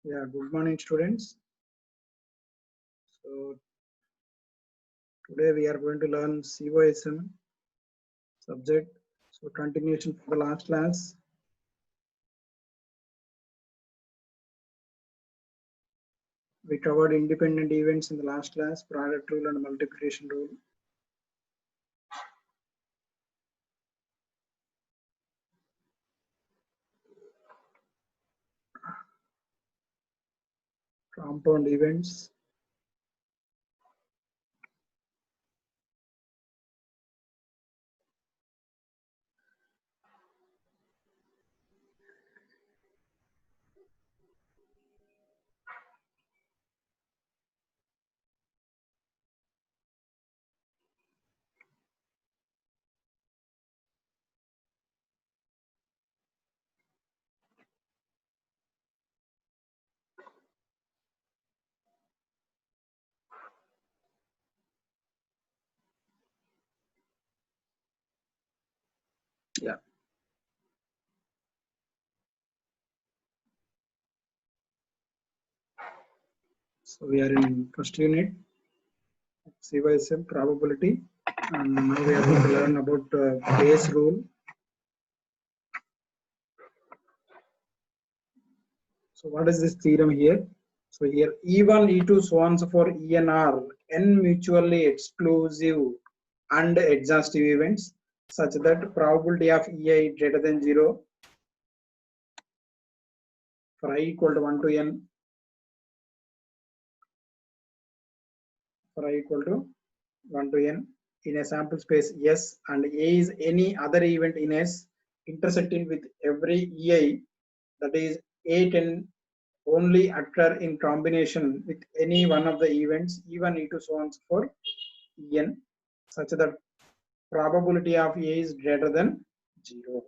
Yeah, good morning, students. So today we are going to learn COSM subject. So continuation for the last class. We covered independent events in the last class, product rule and multiplication rule. Compound events. Yeah. So we are in first unit, COSM probability, and now we are going to learn about Bayes rule. So what is this theorem here? So here E1, E2, so on so for En are n mutually exclusive and exhaustive events such that probability of EI greater than 0 for I equal to 1 to n, for I equal to 1 to n in a sample space S, and A is any other event in S intersecting with every EI, that is A can only occur in combination with any one of the events E1, E2, so on so for En, such that probability of A is greater than 0.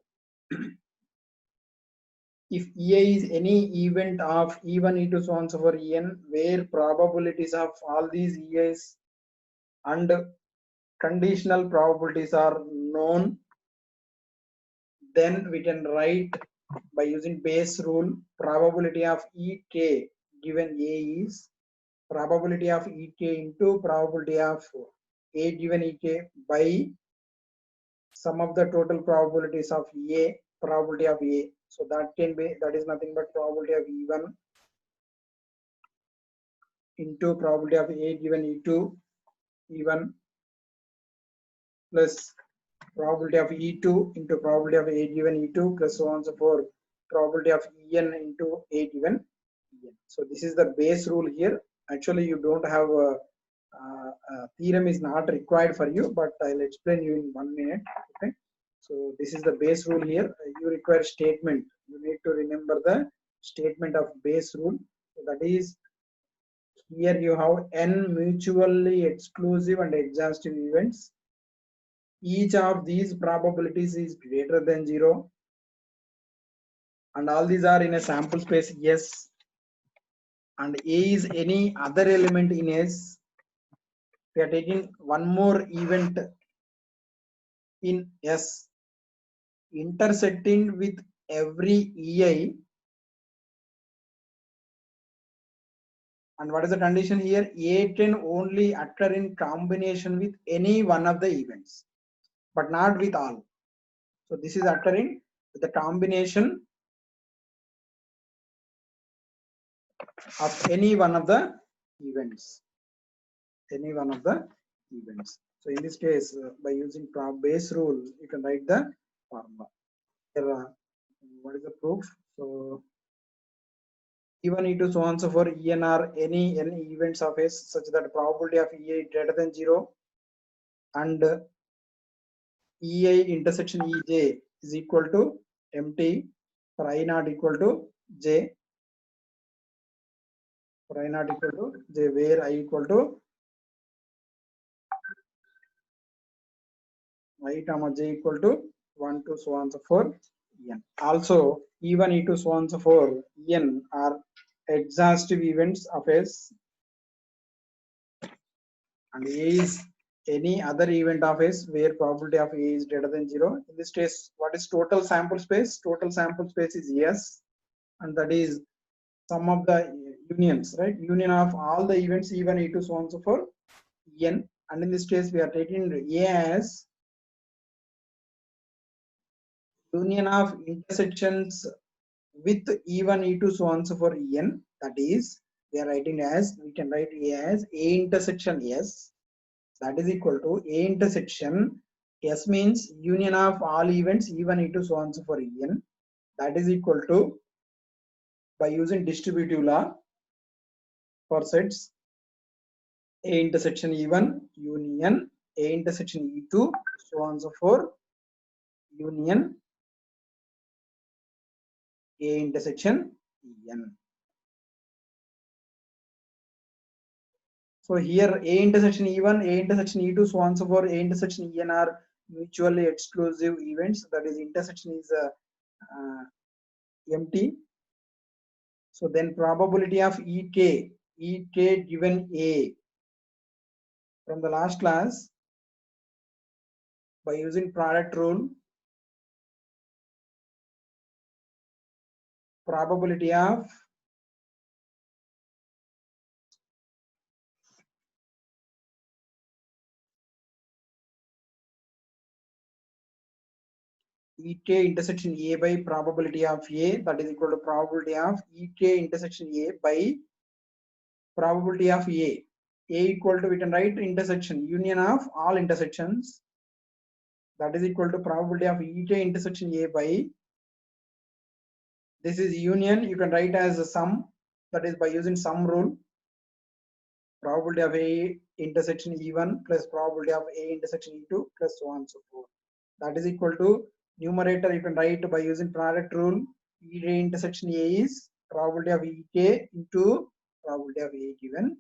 If EA is any event of E1, E2, so on so for En, where probabilities of all these EAs and conditional probabilities are known, then we can write by using Bayes rule probability of EK given A is probability of EK into probability of A given EK by sum of the total probabilities of A, probability of A. So that can be, that is nothing but probability of E1 into probability of A given E2, E1 plus probability of E2 into probability of A given E2 plus so on so forth, probability of En into A given En. So this is the Bayes rule here. Actually, you don't have a theorem is not required for you, but I'll explain you in 1 minute. Okay. So this is the Bayes rule here. You require statement. You need to remember the statement of Bayes rule. So that is, here you have n mutually exclusive and exhaustive events. Each of these probabilities is greater than 0, and all these are in a sample space S, and A is any other element in S. We are taking one more event in S intersecting with every EI, and what is the condition here? A can only occur in combination with any one of the events, but not with all. So this is occurring with the combination of any one of the events. Any one of the events. So in this case, by using Bayes rule, you can write the formula. Here, what is the proof? So E1, E2, so on so for En are any n events of S such that probability of EI greater than 0, and EI intersection EJ is equal to MT for I not equal to J, for I not equal to J, where I equal to I comma J equal to 1 to so on so forth En. Also E1, E2, so on so forth En are exhaustive events of S, and A is any other event of S where probability of A is greater than 0. In this case, what is total sample space? Total sample space is S, and that is sum of the unions, right? Union of all the events E1, E2, so on and so forth, En. And in this case, we are taking A as union of intersections with E1, E2, so on and so forth, En. That is, we are writing as, we can write A as A intersection S. That is equal to A intersection S means union of all events E1, E2, so on and so forth, En. That is equal to, by using distributive law for sets, A intersection E1 union A intersection E2, so on and so forth, union A intersection En. So here A intersection E1, A intersection E2, so on and so forth, A intersection En are mutually exclusive events. That is, intersection is empty. So then probability of EK given A from the last class, by using product rule, probability of EK intersection A by probability of A, that is equal to probability of EK intersection A by probability of A. A equal to, we can write intersection union of all intersections, that is equal to probability of EK intersection A by, this is union, you can write as a sum, that is by using sum rule, probability of A intersection E1 plus probability of A intersection E2 plus so on and so forth. That is equal to, numerator you can write by using product rule, EA intersection A is probability of EK into probability of A given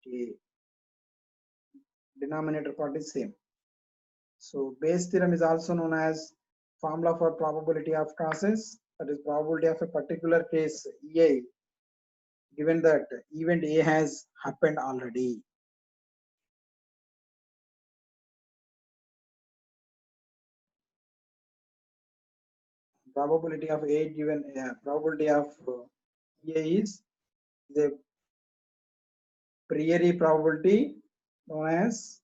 K. Denominator part is same. So Bayes theorem is also known as formula for probability of causes, that is probability of a particular case EA given that event A has happened already. Probability of A given probability of EA is the priori probability known as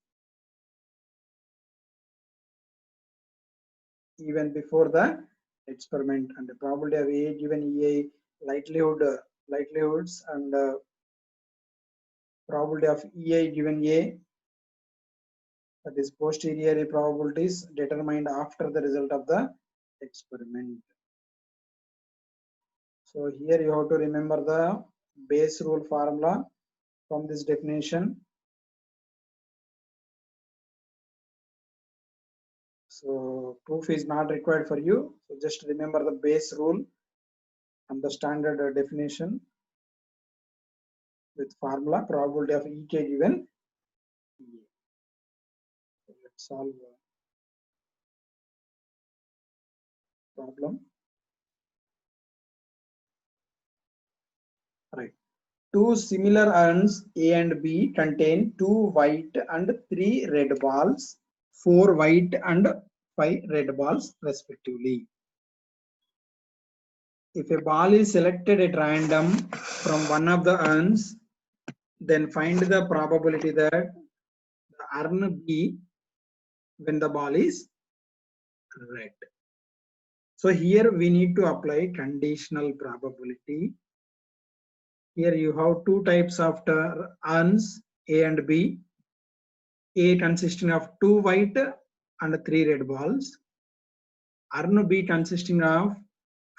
even before the experiment, and the probability of A given EA likelihoods and probability of EA given A, that is posteriori probabilities determined after the result of the experiment. So here you have to remember the Bayes rule formula from this definition. So proof is not required for you. So just remember the Bayes rule and the standard definition with formula probability of EK given EA. So let's solve the problem. Right. Two similar urns A and B contain 2 white and 3 red balls, 4 white and 5 red balls respectively. If a ball is selected at random from one of the urns, then find the probability that the urn B when the ball is red. So here we need to apply conditional probability. Here you have two types of urns A and B. A consisting of 2 white and 3 red balls. Urn B consisting of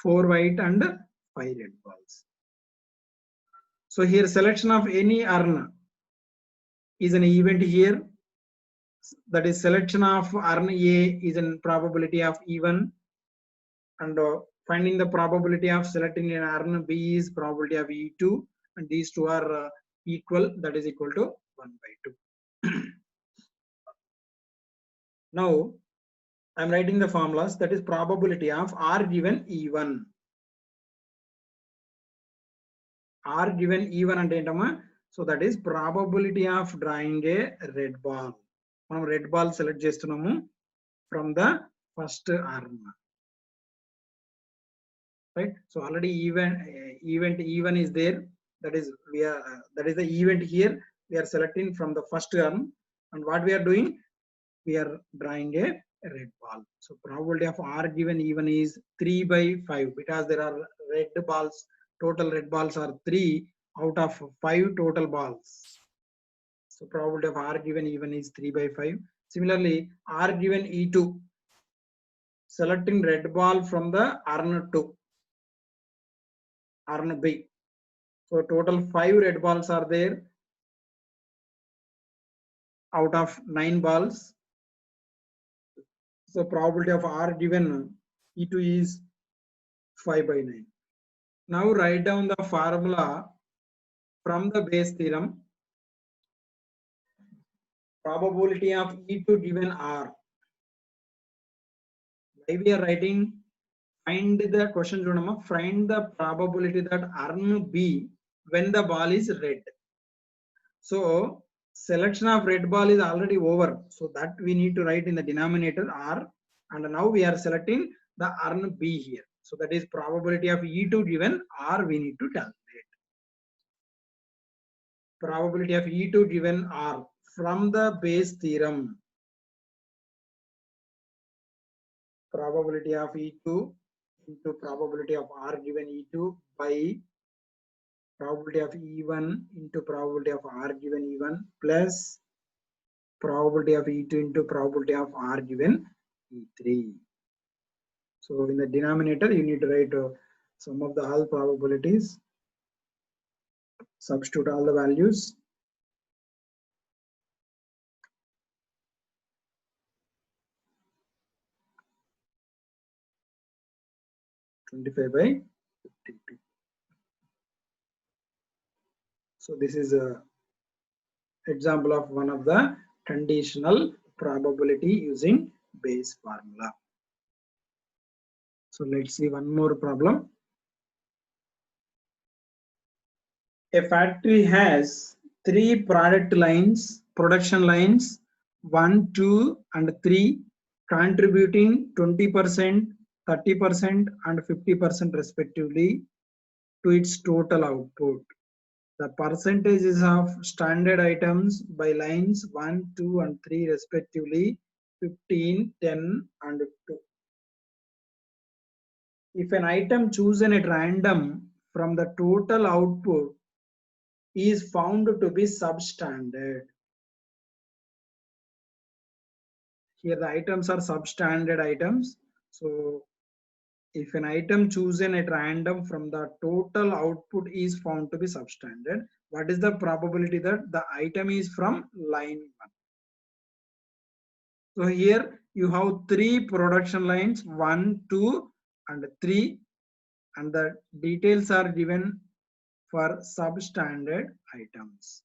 4 white and 5 red balls. So here selection of any urn is an event here. That is selection of urn A is a probability of E1, and finding the probability of selecting an urn B is probability of E2, and these two are equal, that is equal to 1 by 2. Now I am writing the formulas, that is probability of R given E1. R given E1 and entama, so that is probability of drawing a red ball. మనం red ball select చేస్తున్నాము from the first arm, right. So already event E1 is there. That is that is the event here. We are selecting from the first term, and what we are doing, we are drawing a red ball. So probability of R given E1 is 3 by 5 because there are red balls. Total red balls are 3 out of 5 total balls. So probability of R given E1 is 3 by 5. Similarly, R given E2, selecting red ball from the urn 2, urn B. So total 5 red balls are there out of 9 balls. So probability of R given E2 is 5 by 9. Now write down the formula from the Bayes theorem. Probability of E2 given R. Why we are writing? Find the question, find the probability that urn B when the ball is red. So selection of red ball is already over. So that we need to write in the denominator R. And now we are selecting the urn B here. So that is probability of E2 given R we need to calculate. Probability of E2 given R from the Bayes theorem. Probability of E2 into probability of R given E2 by probability of E1 into probability of R given E1 plus probability of E2 into probability of R given E3. So in the denominator, you need to write sum of the all probabilities, substitute all the values. (25 by 52). So this is a example of one of the conditional probability using Bayes formula. So let's see one more problem. A factory has 3 production lines, 1, 2, and 3, contributing 20%, 30%, and 50% respectively to its total output. The percentages of standard items by lines 1, 2, and 3 respectively 15, 10, and 2. If an item chosen at random from the total output is found to be substandard. Here the items are substandard items. So if an item chosen at random from the total output is found to be substandard, what is the probability that the item is from line 1? So here you have 3 production lines, 1, 2, and 3, and the details are given for substandard items.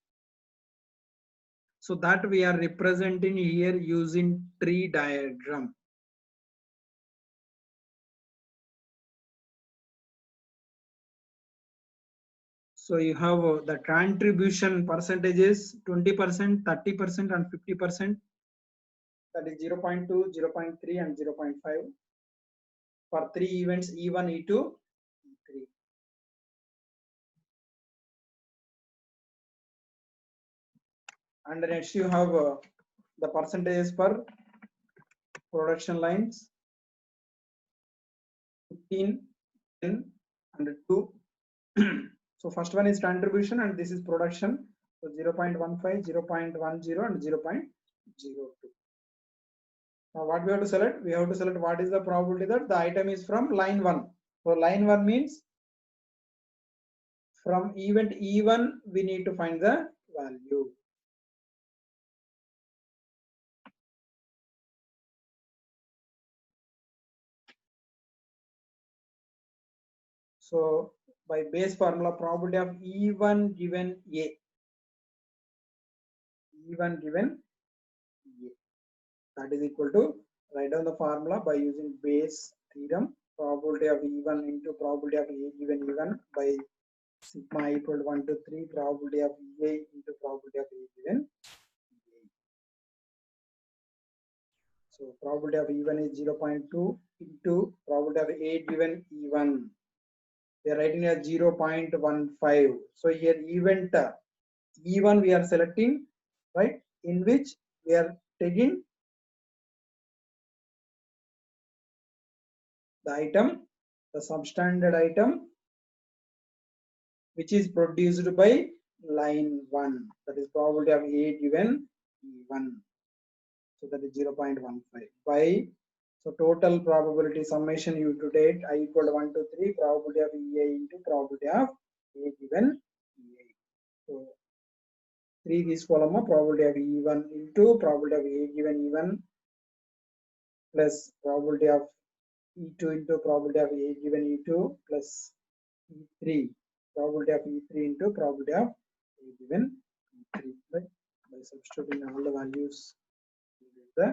So that we are representing here using tree diagram. So you have the contribution percentages 20%, 30%, and 50%. That is 0.2, 0.3, and 0.5 for 3 events E1, E2, E3. And next you have the percentages per production lines 15, 10, and 2. So first one is contribution and this is production. So 0.15, 0.10, and 0.02. Now what we have to select? We have to select what is the probability that the item is from line 1. So line 1 means from event E1 we need to find the value. So by Bayes formula, probability of E1 given A. E1 given A. That is equal to, write down the formula by using Bayes theorem. Probability of E1 into probability of A given E1 by sigma equal to 1 to 3 probability of A into probability of A given A. So probability of E1 is 0.2 into probability of A given E1. We are writing as 0.15. So here event E1 we are selecting, right, in which we are taking the item, the substandard item, which is produced by line 1. That is probability of A given E1. So that is 0.15 by, so total probability summation you to date I equal to 1 to 3 probability of EA into probability of A given EA. So 3 this column of probability of E1 into probability of A given E1 plus probability of E2 into probability of A given E2 plus E3 probability of E3 into probability of A given E3, right? By substituting all the values you get the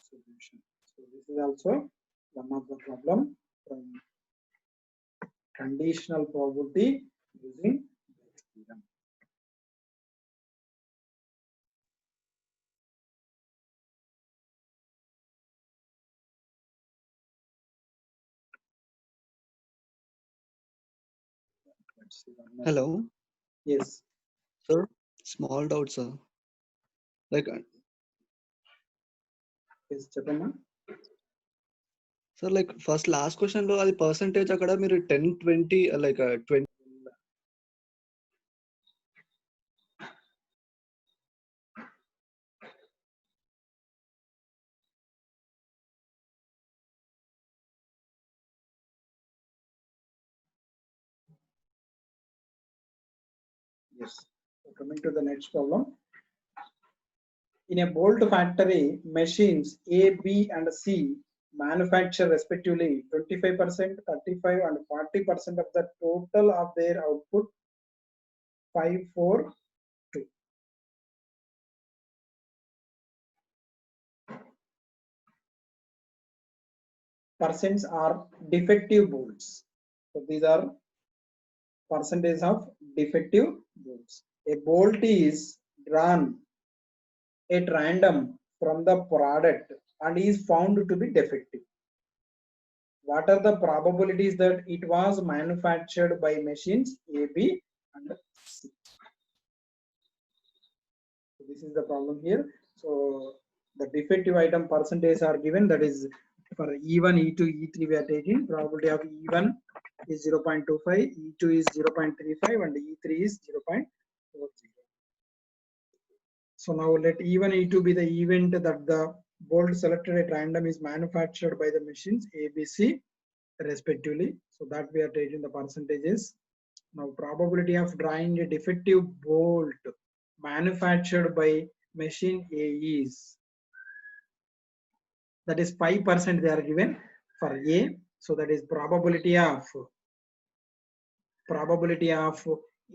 solution. So this is also one of the problem from conditional probability using Bayes theorem. Let's see one more. Hello, Yes, sir. Small doubt, sir. Like, yes, Chapama. sir, like first last question లో అది percentage అక్కడ మీరు 10, 20 like 20. Yes. So coming to the next problem. In a bolt factory, machines A, B, and C manufacture respectively 25%, 35, and 40% of the total of their output 542. Percents are defective bolts. So these are percentage of defective bolts. A bolt is drawn at random from the product and is found to be defective. What are the probabilities that it was manufactured by machines A, B, and C? So this is the problem here. So the defective item percentage are given, that is for E1, E2, E3 we are taking. Probability of E1 is 0.25, E2 is 0.35, and E3 is 0.40. So now let E1, E2 be the event that the bolt selected at random is manufactured by the machines A, B, C respectively. So that we are taking the percentages. Now probability of drawing a defective bolt manufactured by machine A is, that is 5% they are given for A. So that is probability of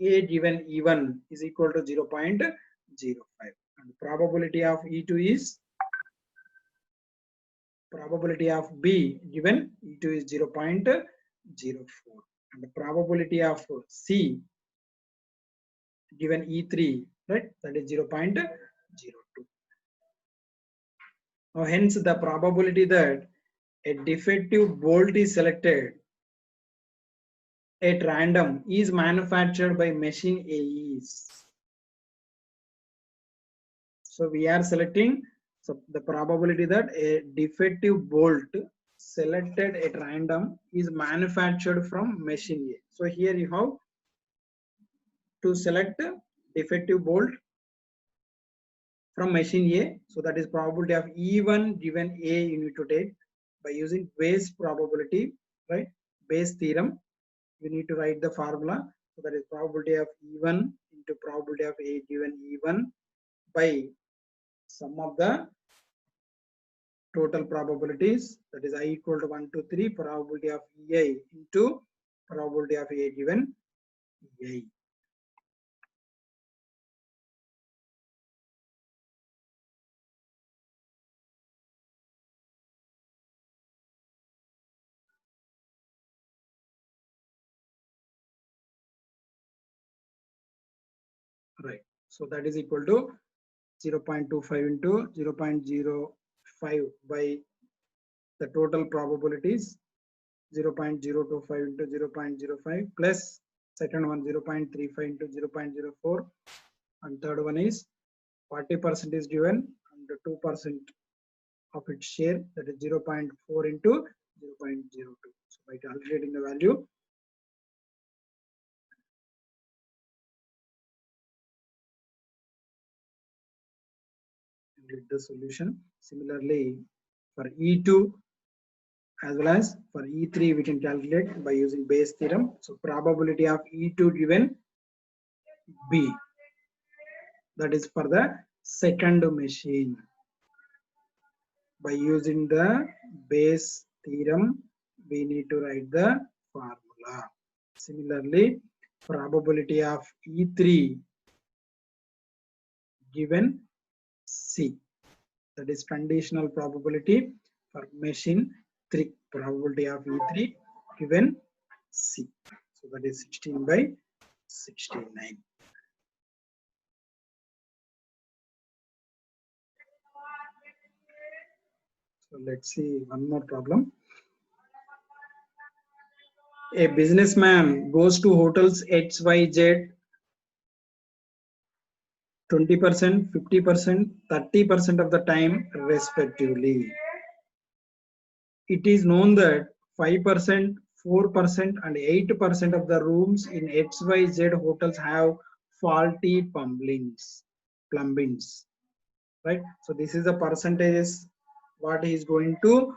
A given E1 is equal to 0.05, and probability of E2 is, probability of B given E2 is 0.04, and the probability of C given E3, right, that is 0.02. Now hence the probability that a defective bolt is selected at random is manufactured by machine A is. So we are selecting, so the probability that a defective bolt selected at random is manufactured from machine A. So here you have to select defective bolt from machine A. So that is probability of E1 given A you need to take by using Bayes probability, right? Bayes theorem. You need to write the formula. So that is probability of E1 into probability of A given E1 by sum of the total probabilities, that is I equal to 1 to 3 probability of EI into probability of A given EI. Right. So that is equal to 0.25 into 0.05 by the total probabilities 0.025 into 0.05 plus second one 0.35 into 0.04, and third one is 40% is given and 2% of its share, that is 0.4 into 0.02. So by calculating the value, get the solution. Similarly, for E2 as well as for E3, we can calculate by using Bayes theorem. So probability of E2 given B, that is for the second machine. By using the Bayes theorem, we need to write the formula. Similarly, probability of E3 given C, that is conditional probability for machine 3, probability of E3 given C. So that is 16 by 69. So let's see one more problem. A businessman goes to hotels XYZ 20%, 50%, 30% of the time respectively. It is known that 5%, 4%, and 8% of the rooms in XYZ hotels have faulty plumbings. Right? So this is the percentages what is going to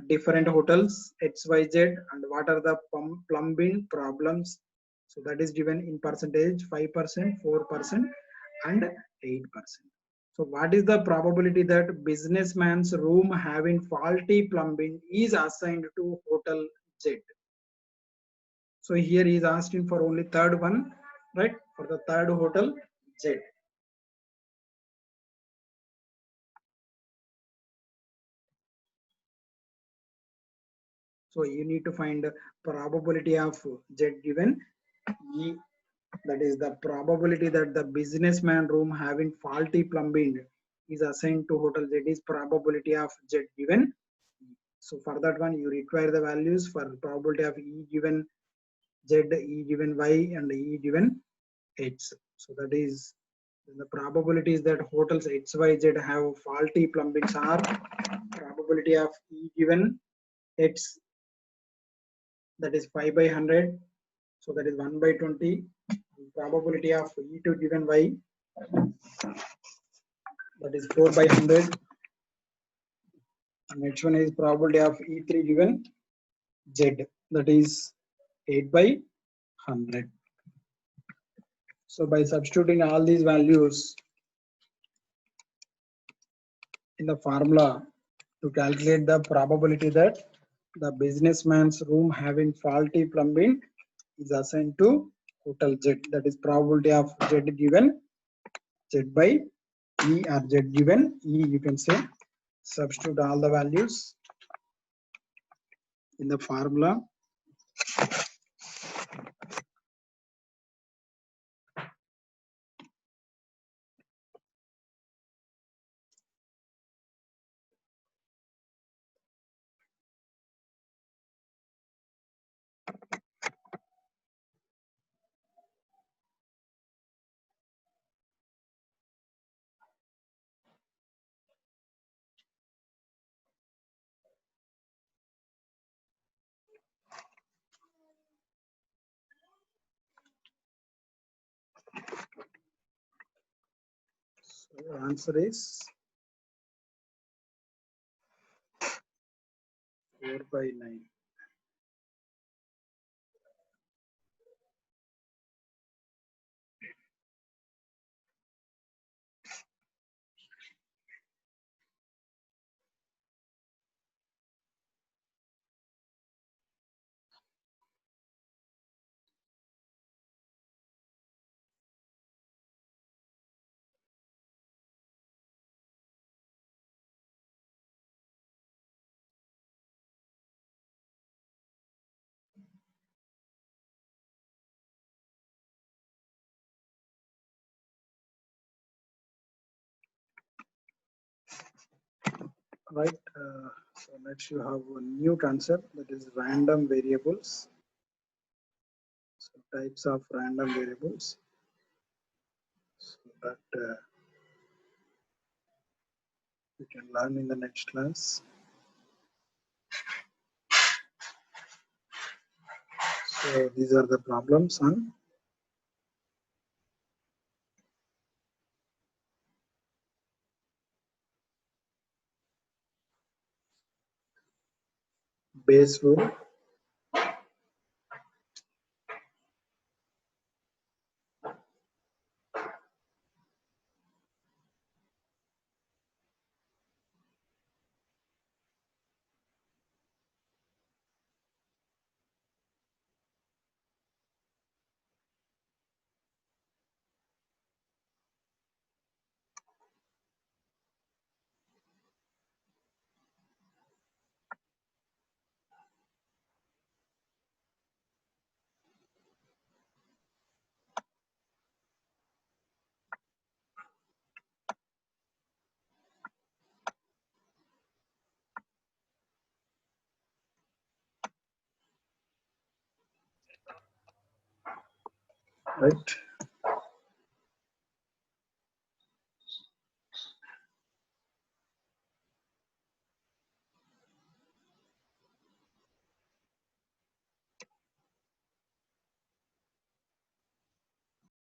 different hotels XYZ and what are the plumbing problems. So that is given in percentage 5%, 4%, and 8%. So what is the probability that businessman's room having faulty plumbing is assigned to hotel Z? So here he is asking for only third one, right? For the third hotel Z. So you need to find the probability of Z given E, that is the probability that the businessman room having faulty plumbing is assigned to hotel Z is probability of Z given E. So for that one you require the values for probability of E given Z, E given Y, and E given H. So that is the probabilities that hotels XYZ have faulty plumbings are probability of E given X, that is 5 by 100, so that is 1 by 20. Probability of E2 given Y, that is 4 by 100, and next one is probability of E3 given Z, that is 8 by 100. So by substituting all these values in the formula to calculate the probability that the businessman's room having faulty plumbing is assigned to hotel Z, that is probability of Z given Z by E, or Z given E, you can say. Substitute all the values in the formula. So answer is 4 by 9. Right. So next you have a new concept, that is random variables. So types of random variables. So that we can learn in the next class. So these are the problems on Bayes rule. Right.